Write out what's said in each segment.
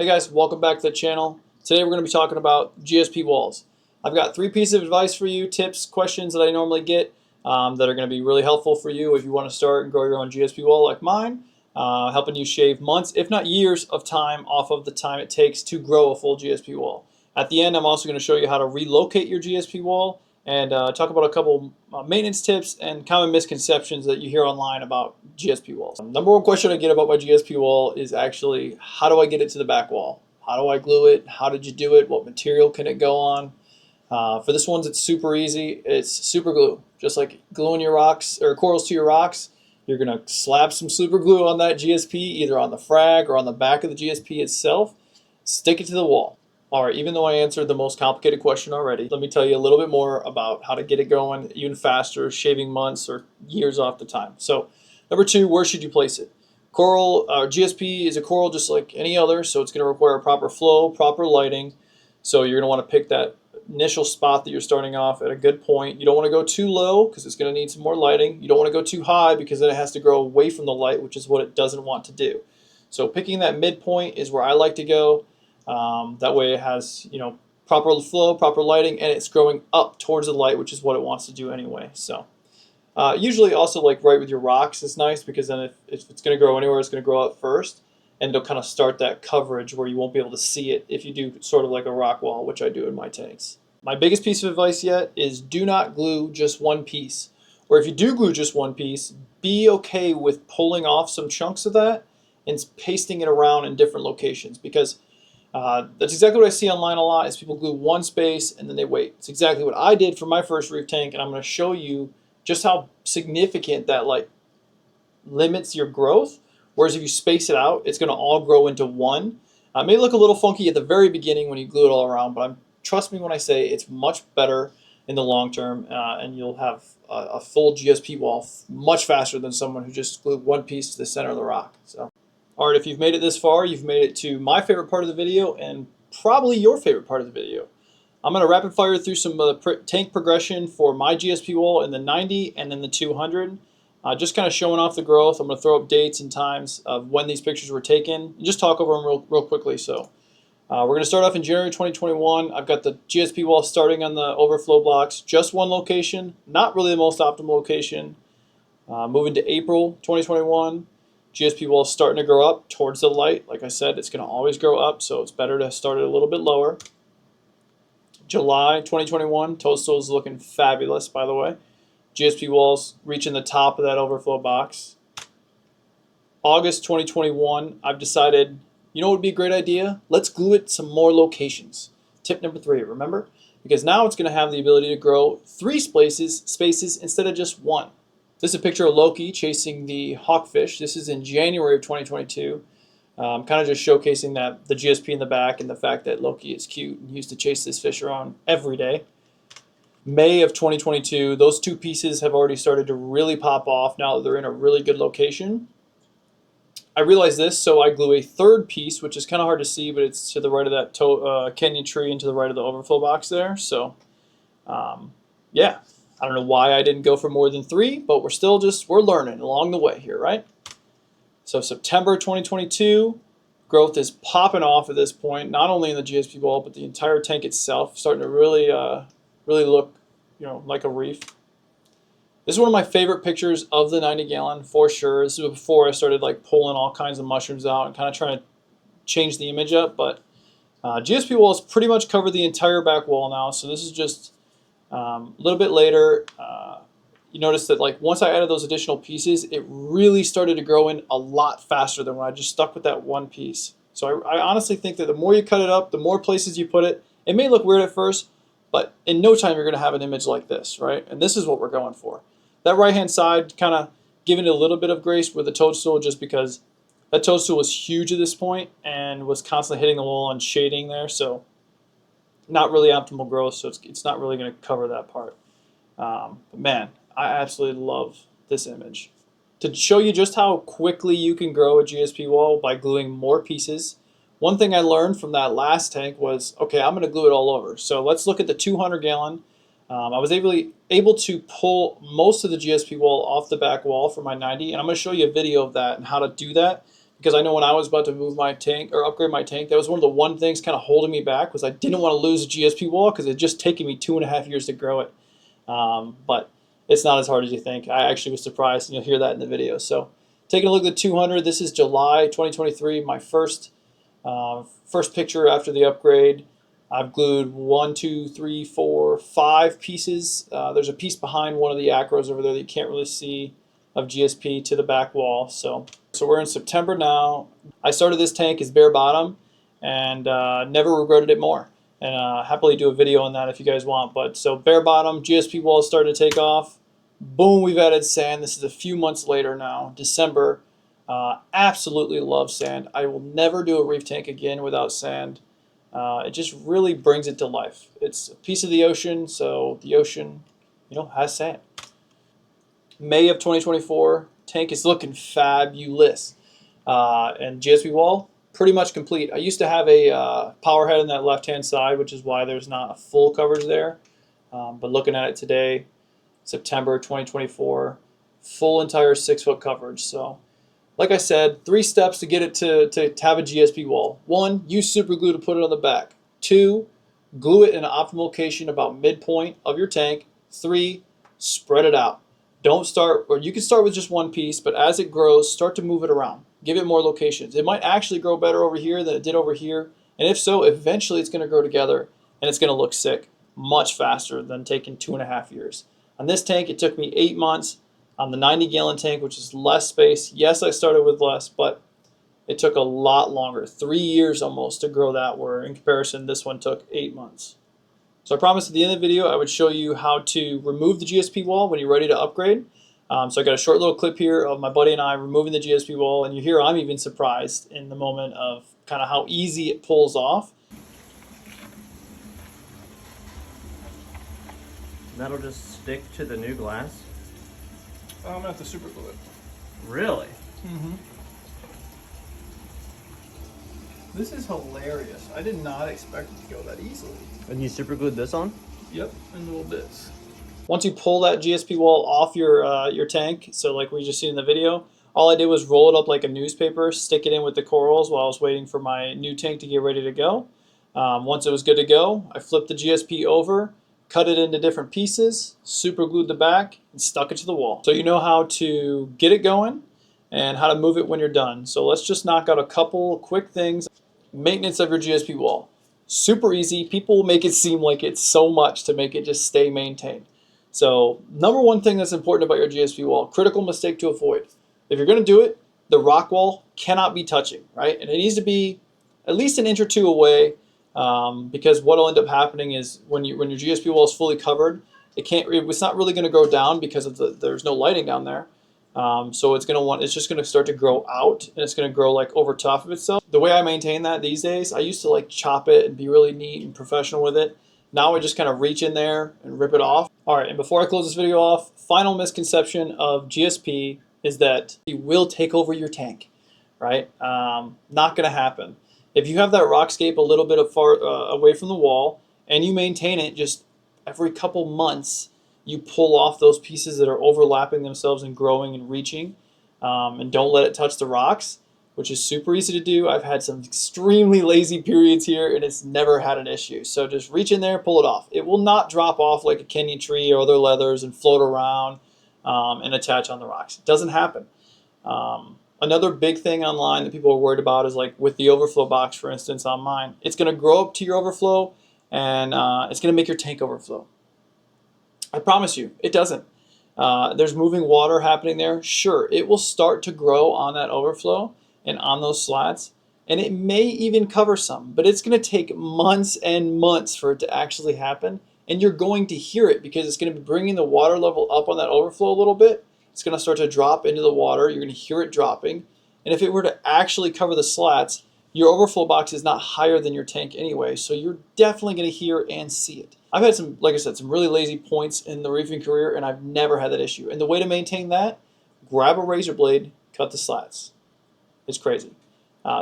Hey guys, welcome back to the channel. Today we're going to be talking about GSP walls. I've got 3 pieces of advice for you, tips, questions that I normally get that are going to be really helpful for you if you want to start and grow your own GSP wall like mine, helping you shave months, if not years, of time off of the time it takes to grow a full GSP wall. At the end, I'm also going to show you how to relocate your GSP wall and talk about a couple maintenance tips and common misconceptions that you hear online about GSP walls. Number one question I get about my GSP wall is actually, how do I get it to the back wall? How do I glue it? How did you do it? What material can it go on? For this one, it's super easy. It's super glue. Just like gluing your rocks or corals to your rocks, you're going to slap some super glue on that GSP, either on the frag or on the back of the GSP itself. Stick it to the wall. All right, even though I answered the most complicated question already, let me tell you a little bit more about how to get it going even faster, shaving months or years off the time. So, number 2, where should you place it? Coral, GSP is a coral just like any other, so it's going to require proper flow, proper lighting. So you're going to want to pick that initial spot that you're starting off at a good point. You don't want to go too low because it's going to need some more lighting. You don't want to go too high because then it has to grow away from the light, which is what it doesn't want to do. So picking that midpoint is where I like to go. That way it has, proper flow, proper lighting, and it's growing up towards the light, which is what it wants to do anyway. So usually also like right with your rocks is nice, because then if it's going to grow anywhere, it's going to grow up first, and it'll kind of start that coverage where you won't be able to see it if you do sort of like a rock wall, which I do in my tanks. My biggest piece of advice yet is do not glue just one piece. Or if you do glue just one piece, be okay with pulling off some chunks of that and pasting it around in different locations, because that's exactly what I see online a lot, is people glue one space and then they wait. It's exactly what I did for my first reef tank, and I'm going to show you just how significant that limits your growth. Whereas if you space it out, it's going to all grow into one. It may look a little funky at the very beginning when you glue it all around, but trust me when I say it's much better in the long term, and you'll have a full GSP wall much faster than someone who just glued one piece to the center of the rock. So. Alright, if you've made it this far, you've made it to my favorite part of the video and probably your favorite part of the video. I'm going to rapid fire through some of the tank progression for my GSP wall in the 90 and then the 200. Just kind of showing off the growth. I'm going to throw up dates and times of when these pictures were taken and just talk over them real quickly. So we're going to start off in January 2021. I've got the GSP wall starting on the overflow blocks. Just one location, not really the most optimal location. Moving to April 2021. GSP wall is starting to grow up towards the light. Like I said, it's going to always grow up, so it's better to start it a little bit lower. July 2021, toadstool is looking fabulous, by the way. GSP walls reaching the top of that overflow box. August 2021, I've decided, you know what would be a great idea? Let's glue it some more locations. Tip number 3, remember? Because now it's going to have the ability to grow 3 spaces instead of just 1. This is a picture of Loki chasing the hawkfish. This is in January of 2022. Kind of just showcasing that the GSP in the back and the fact that Loki is cute and he used to chase this fish around every day. May of 2022, those 2 pieces have already started to really pop off now that they're in a really good location. I realized this, so I glue a 3rd piece, which is kind of hard to see, but it's to the right of that canyon tree and to the right of the overflow box there. So, yeah. I don't know why I didn't go for more than 3, but we're learning along the way here, right? So September 2022, growth is popping off at this point, not only in the GSP wall, but the entire tank itself, starting to really look, like a reef. This is one of my favorite pictures of the 90 gallon for sure. This is before I started pulling all kinds of mushrooms out and kind of trying to change the image up, but GSP walls pretty much cover the entire back wall now, so this is just a little bit later. You notice that once I added those additional pieces, it really started to grow in a lot faster than when I just stuck with that one piece. So I honestly think that the more you cut it up, the more places you put it, it may look weird at first, but in no time you're going to have an image like this, right? And this is what we're going for. That right-hand side kind of giving it a little bit of grace with the toadstool, just because that toadstool was huge at this point and was constantly hitting the wall and shading there, so not really optimal growth, so it's not really going to cover that part. But man, I absolutely love this image. To show you just how quickly you can grow a GSP wall by gluing more pieces, one thing I learned from that last tank was, okay, I'm going to glue it all over. So let's look at the 200 gallon. I was able to pull most of the GSP wall off the back wall for my 90, and I'm going to show you a video of that and how to do that, because I know when I was about to move my tank or upgrade my tank, that was one of the one things kind of holding me back, was I didn't want to lose a GSP wall because it just taken me 2.5 years to grow it. But it's not as hard as you think. I actually was surprised, and you'll hear that in the video. So taking a look at the 200, this is July 2023, my first picture after the upgrade. I've glued 1, 2, 3, 4, 5 pieces. There's a piece behind one of the acros over there that you can't really see of GSP to the back wall. So we're in September now. I started this tank as bare bottom and never regretted it more. And happily do a video on that if you guys want. But so bare bottom, GSP walls started to take off. Boom, we've added sand. This is a few months later now, December. Absolutely love sand. I will never do a reef tank again without sand. It just really brings it to life. It's a piece of the ocean, so the ocean, has sand. May of 2024, tank is looking fabulous. And GSP wall, pretty much complete. I used to have a power head on that left-hand side, which is why there's not a full coverage there. But looking at it today, September 2024, full entire 6-foot coverage. So, like I said, 3 steps to get it to have a GSP wall. 1, use super glue to put it on the back. 2, glue it in an optimal location about midpoint of your tank. 3, spread it out. Don't start, or you can start with just one piece, but as it grows, start to move it around. Give it more locations. It might actually grow better over here than it did over here. And if so, eventually it's going to grow together and it's going to look sick much faster than taking 2.5 years. On this tank, it took me 8 months. On the 90-gallon tank, which is less space, yes, I started with less, but it took a lot longer, 3 years almost to grow that, where in comparison, this one took 8 months. So I promised at the end of the video I would show you how to remove the GSP wall when you're ready to upgrade. So I got a short little clip here of my buddy and I removing the GSP wall, and you hear I'm even surprised in the moment of kind of how easy it pulls off. That'll just stick to the new glass? I'm going to have to super glue it. Really? Mm-hmm. This is hilarious. I did not expect it to go that easily. And you super glued this on? Yep, in little bits. Once you pull that GSP wall off your tank, so like we just seen in the video, all I did was roll it up like a newspaper, stick it in with the corals while I was waiting for my new tank to get ready to go. Once it was good to go, I flipped the GSP over, cut it into different pieces, super glued the back, and stuck it to the wall. So you know how to get it going and how to move it when you're done. So let's just knock out a couple quick things. Maintenance of your GSP wall. Super easy. People make it seem like it's so much to make it just stay maintained. So number one thing that's important about your GSP wall, critical mistake to avoid. If you're going to do it, the rock wall cannot be touching, right? And it needs to be at least an inch or 2 away, because what will end up happening is when your GSP wall is fully covered, it's not really going to grow down because there's no lighting down there. So it's just going to start to grow out, and it's going to grow like over top of itself. The way I maintain that these days, I used to like chop it and be really neat and professional with it. Now I just kind of reach in there and rip it off. All right, and before I close this video off, final misconception of GSP is that it will take over your tank, right? Not going to happen. If you have that rockscape a little bit away from the wall and you maintain it, just every couple months, you pull off those pieces that are overlapping themselves and growing and reaching, and don't let it touch the rocks, which is super easy to do. I've had some extremely lazy periods here and it's never had an issue. So just reach in there, pull it off. It will not drop off like a Kenyan tree or other leathers and float around and attach on the rocks. It doesn't happen. Another big thing online that people are worried about is like with the overflow box, for instance, on mine. It's going to grow up to your overflow and it's going to make your tank overflow. I promise you, it doesn't. There's moving water happening there. Sure, it will start to grow on that overflow and on those slats, and it may even cover some, but it's going to take months and months for it to actually happen, and you're going to hear it because it's going to be bringing the water level up on that overflow a little bit. It's going to start to drop into the water. You're going to hear it dropping, and if it were to actually cover the slats, your overflow box is not higher than your tank anyway, so you're definitely going to hear and see it. I've had some, like I said, some really lazy points in the reefing career, and I've never had that issue. And the way to maintain that, grab a razor blade, cut the slats. It's crazy.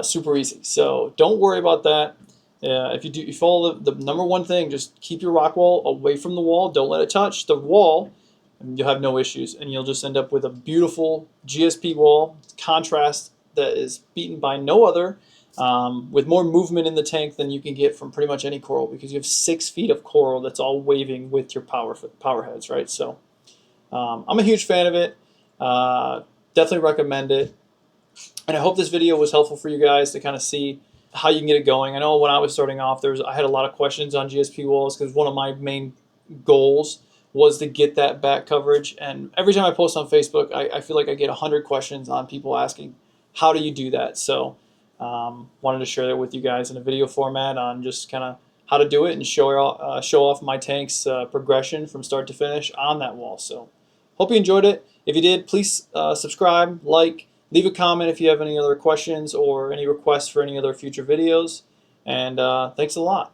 Super easy. So don't worry about that. If you follow the number one thing, just keep your rock wall away from the wall. Don't let it touch the wall, and you'll have no issues. And you'll just end up with a beautiful GSP wall, contrast that is beaten by no other, with more movement in the tank than you can get from pretty much any coral, because you have 6 feet of coral that's all waving with your power heads, right? So I'm a huge fan of it. Definitely recommend it. And I hope this video was helpful for you guys to kind of see how you can get it going. I know when I was starting off, I had a lot of questions on GSP walls, because one of my main goals was to get that back coverage. And every time I post on Facebook, I feel like I get 100 questions on people asking, how do you do that? So wanted to share that with you guys in a video format on just kind of how to do it and show off my tank's progression from start to finish on that wall. So hope you enjoyed it. If you did, please subscribe, like, leave a comment if you have any other questions or any requests for any other future videos. And thanks a lot.